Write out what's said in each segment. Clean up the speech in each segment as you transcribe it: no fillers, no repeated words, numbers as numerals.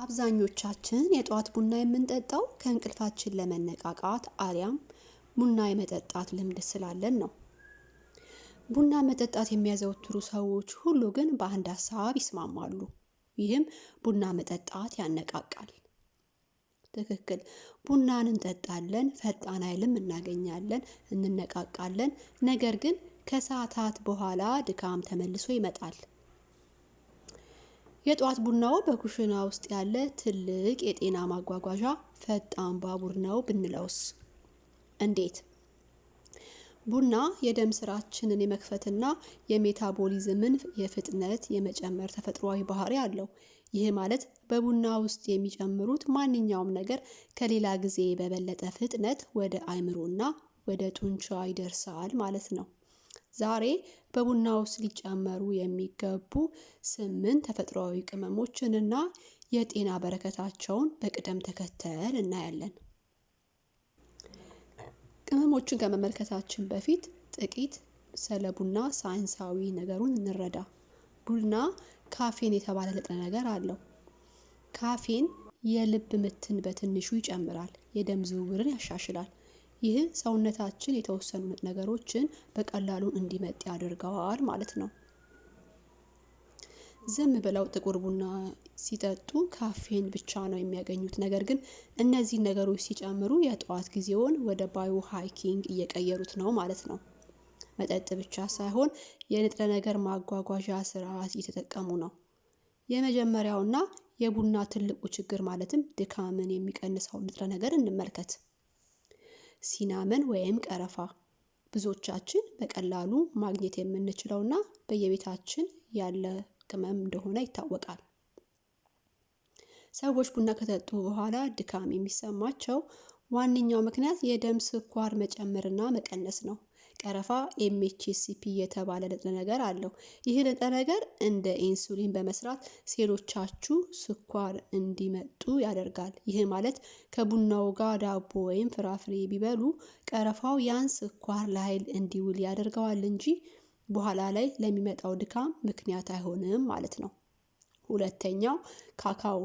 አብዛኞቻችን የጧት ቡና የምንጠጣው ከእንቅልፋችን ለመነቃቃት አሊያም ቡና የመጠጣት ልምድ ስላለን ነው። ቡና መጠጣት የሚያዘወትሩ ሰዎች ሁሉ ግን በአንድ ሀሳብ ይስማማሉ። ይህም ቡና መጠጣት ያነቃቃል። ትክክል። ቡናን እንጠጣለን፣ ፈጣን ኃይልም እናገኛለን፣ እንነቃቃለን። ነገር ግን ከሰዓታት በኋላ ድካም ተመልሶ ይመጣል። የጧት ቡናው በኩሽና ውስጥ ያለ ትልቅ የጤና ማጓጓዣ ፈጣን ባቡር ነው ብንለውስ? እንዴት? ቡና የደም ስራችንን የመክፈትና የሜታቦሊዝምን የፍጥነት የመጨመር ተፈጥሯዊ ባህሪ አለው። ይህ ማለት በቡና ውስጥ የሚጨምሩት ማንኛውም ነገር ከሌላ ጊዜ በበለጠ ፍጥነት ወደ አእምሮና ወደ ጡንቻ ይደርሳል ማለት ነው። ዛሬ በቡና ውስጥ ሊጨመሩ የሚገቡ 8 ተፈጥሯዊ ቅመሞችንና የጤና በረከታቸውን በቅደም ተከተል እናያለን። ቅመሞችን ከመመልከታችን በፊት ጥቂት ስለ ቡና ሳይንሳዊ ነገሩን እንረዳ። ቡና ካፌን የተባለ ንጥረ ነገር አለው። ካፌን የልብ ምትን በትንሹ ይጨምራል፣ የደም ዝውውርን ያሻሽላል። ይህ ሰውነታችን የተወሰኑ ነገሮችን በቀላሉ እንዲመጥ ያደርገዋል ማለት ነው። ዝም ብለው ጥቁር ቡና ሲጠጡ ካፌን ብቻ ነው የሚያገኙት። ነገር ግን እነዚህ ነገሮች ሲጨምሩ የጠዋት ጊዜውን ወደ ባዮ ሃይኪንግ እየቀየሩት ነው ማለት ነው። መጠጥ ብቻ ሳይሆን የንጥረ ነገር ማጓጓዣ ስርዓት እየተጠቀሙ ነው። የመጀመሪያውና የቡና ትልቁ ችግር ማለትም ድካምን የሚቀንሰው ንጥረ ነገር እንመልከት። ሲናመን ወይም ቀረፋ ብዙዎቻችን በቀላሉ ማግኘት የምንችለውና በየቤታችን ያለ ቅመም እንደሆነ ይታወቃል። ሰዎች ቡና ከጠጡ በኋላ ድካም የሚሰማቸው ዋነኛው ምክንያት የደም ስኳር መጨመርና መቀነስ ነው። ቀረፋ ኤምኤችሲፒ የተባለ ንጥረ ነገር አለው። ይህ ንጥረ ነገር እንደ ኢንሱሊን በመስራት ሴሎቻችሁ ስኳር እንዲመጡ ያደርጋል። ይህ ማለት ከቡናው ጋር ዳቦ ወይም ፍራፍሬ ቢበሉ ቀረፋው ያን ስኳር ለኃይል እንዲውል ያደርገዋል እንጂ በኋላ ላይ ለሚመጣው ድካም ምክንያት አይሆንም ማለት ነው። ሁለተኛው ካካኦ።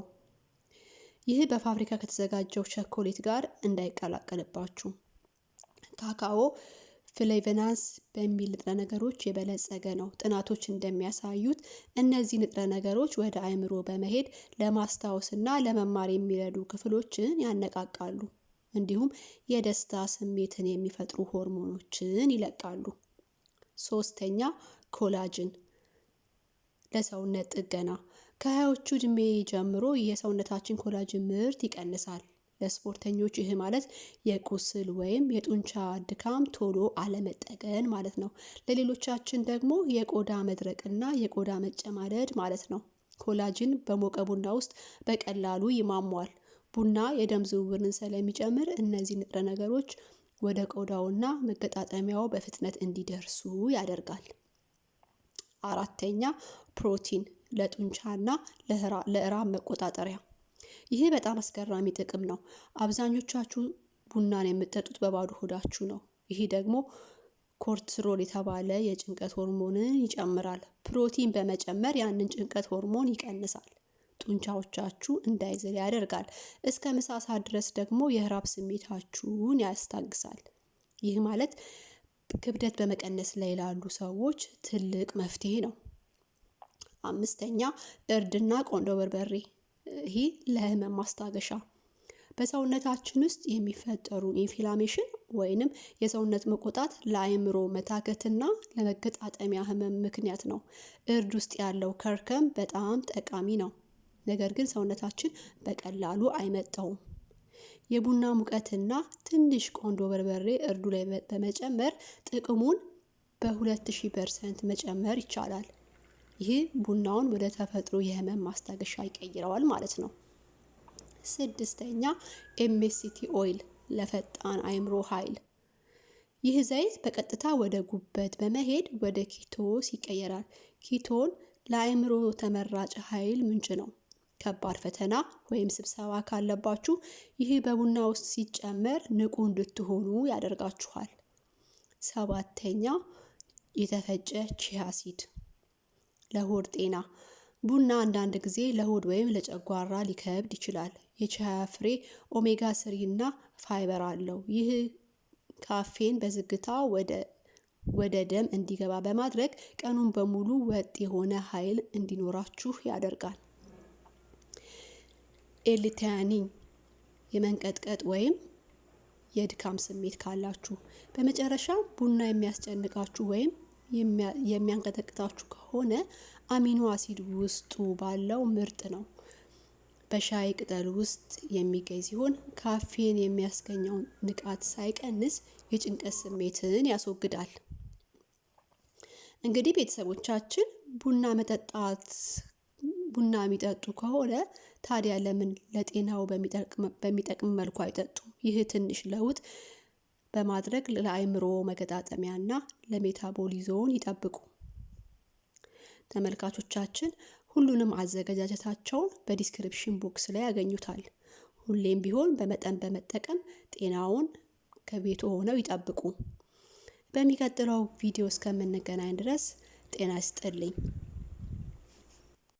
ይህ በፋብሪካ ከተዘጋጀው ቸኮሌት ጋር እንዳይቀላቀልባችሁ። ካካኦ ፍሌቨናንስ በሚል ንጥረ ነገሮች የበለጸገ ነው። ጥናቶች እንደሚያሳዩት እነዚህ ንጥረ ነገሮች ወደ አእምሮ በመሄድ ለማስታወስና ለመማር የሚረዱ ክፍሎችን ያነቃቃሉ። እንዲሁም የደስታ ስሜትን የሚፈጥሩ ሆርሞኖችን ይለቃሉ። ሶስተኛ ኮላጅን ለሰውነት ጥገና። ከ20ዎቹ ዕድሜ ጀምሮ የሰውነታችን ኮላጅን ምርት ይቀንሳል። ለስፖርተኞች ይህ ማለት የቁስል ወይም የጡንቻ ድካም ቶሎ አለመጠገን ማለት ነው። ለሌሎቻችን ደግሞ የቆዳ መድረቅና የቆዳ መጨማደድ ማለት ነው። ኮላጅን በሞቀ ቡና ውስጥ በቀላሉ ይሟሟል። ቡና የደም ዝውውርን ስለሚጨምር እነዚህ ንጥረ ነገሮች ወደ ቆዳውና መገጣጠሚያው በፍጥነት እንዲደርሱ ያደርጋል። አራተኛ ፕሮቲን ለጡንቻና ለራብ መቆጣጠሪያ። ይህ በጣም አስገራሚ ጥቅም ነው። አብዛኞቻችሁ ቡናን የምትጠጡት በባዶ ሆዳችሁ ነው። ይህ ደግሞ ኮርቲሶል የተባለ የጭንቀት ሆርሞንን ይጨምራል። ፕሮቲን በመጨመር ያንን ጭንቀት ሆርሞን ይቀንሳል። ጡንቻዎቻችሁ እንዳይዝል ያደርጋል። እስከ ምሳ ሰዓት ድረስ ደግሞ የራብ ስሜታችሁን ያስታግሳል። ይህ ማለት ክብደት በመቀነስ ላይ ላሉ ሰዎች ትልቅ መፍትሄ ነው። አምስተኛ እርድና ቆንዶ በርበሬ። ይህ ለህመም ማስታገሻ። በሰውነታችን ውስጥ የሚፈጠሩ ኢንፍላሜሽን ወይንም የሰውነት መቆጣት ለአእምሮ መታከትና ለመገጣጠሚያ ህመም ምክንያት ነው። እርድ ውስጥ ያለው ከርከም በጣም ጠቃሚ ነው። ነገር ግን ሰውነታችን በቀላሉ አይመጣውም። የቡና ሙቀትና ትንሽ ቆንዶ በርበሬ እርዱ ላይ በመጨመር ጥቅሙን በ2000% መጨመር ይቻላል። ይህ ቡናውን ወደ ተፈጥሮ የህመም ማስታገሻ ይቀይረዋል ማለት ነው። ስድስተኛ ኤምኤስቲ ኦይል ለፈጣን አእምሮ ኃይል። ይህ ዘይት በቀጥታ ወደ ጉበት በመሄድ ወደ ኪቶስ ይቀየራል። ኪቶን ለአእምሮ ተመራጭ ኃይል ምንጭ ነው። ከባድ ፈተና ወይም ስብሰባ ካለባችሁ ይህ በቡና ውስጥ ሲጨመር ንቁ እንድትሆኑ ያደርጋችኋል። ሰባተኛ የተፈጨ ቺያ ሲድ ለሆድ ጤና። ቡና አንዳንድ ጊዜ ለሆድ ወይም ለጨጓራ ሊከብድ ይችላል። የቺያ ፍሬ ኦሜጋ 3 እና ፋይበር አለው። ይህ ካፌን በዝግታ ወደ ደም እንዲገባ በማድረግ ቀኑን በሙሉ ወጥ የሆነ ኃይል እንዲኖራችሁ ያደርጋል። ኤልቲያኒን የመንቀጥቀጥ ወይም የድካም ስሜት ካላችሁ። በመጨረሻ ቡና የሚያስጨንቃችሁ ወይም የሚያንቀጠቅጣችሁ ከሆነ አሚኖ አሲድ ውስጡ ባለው ምርጥ ነው። በሻይ ቅጠል ውስጥ የሚገኝ ሲሆን ካፌን የሚያስገኘውን ንቃት ሳይቀንስ የጭንቀት ስሜትን ያስወግዳል። እንግዲህ ቤተሰቦቻችን ቡና የሚጠጡ ከሆነ ታዲያ ለምን ለጤናው በሚጠቅም መልኩ አይጠጡም? ይህ ትንሽ ለውጥ በማድረግ ለአእምሮ መገጣጠሚያና ለሜታቦሊዝም ይጠብቁ። ተመልካቾቻችን ሁሉንም አዘገጃጀታቸውን በዲስክሪፕሽን ቦክስ ላይ ያገኙታል። ሁሌም ቢሆን በመጠን በመጠቀም ጤናውን ከቤቱ ሆነው ይጠብቁ። በሚቀጥለው ቪዲዮ እስከምንገናኝ ድረስ ጤና ይስጥልኝ።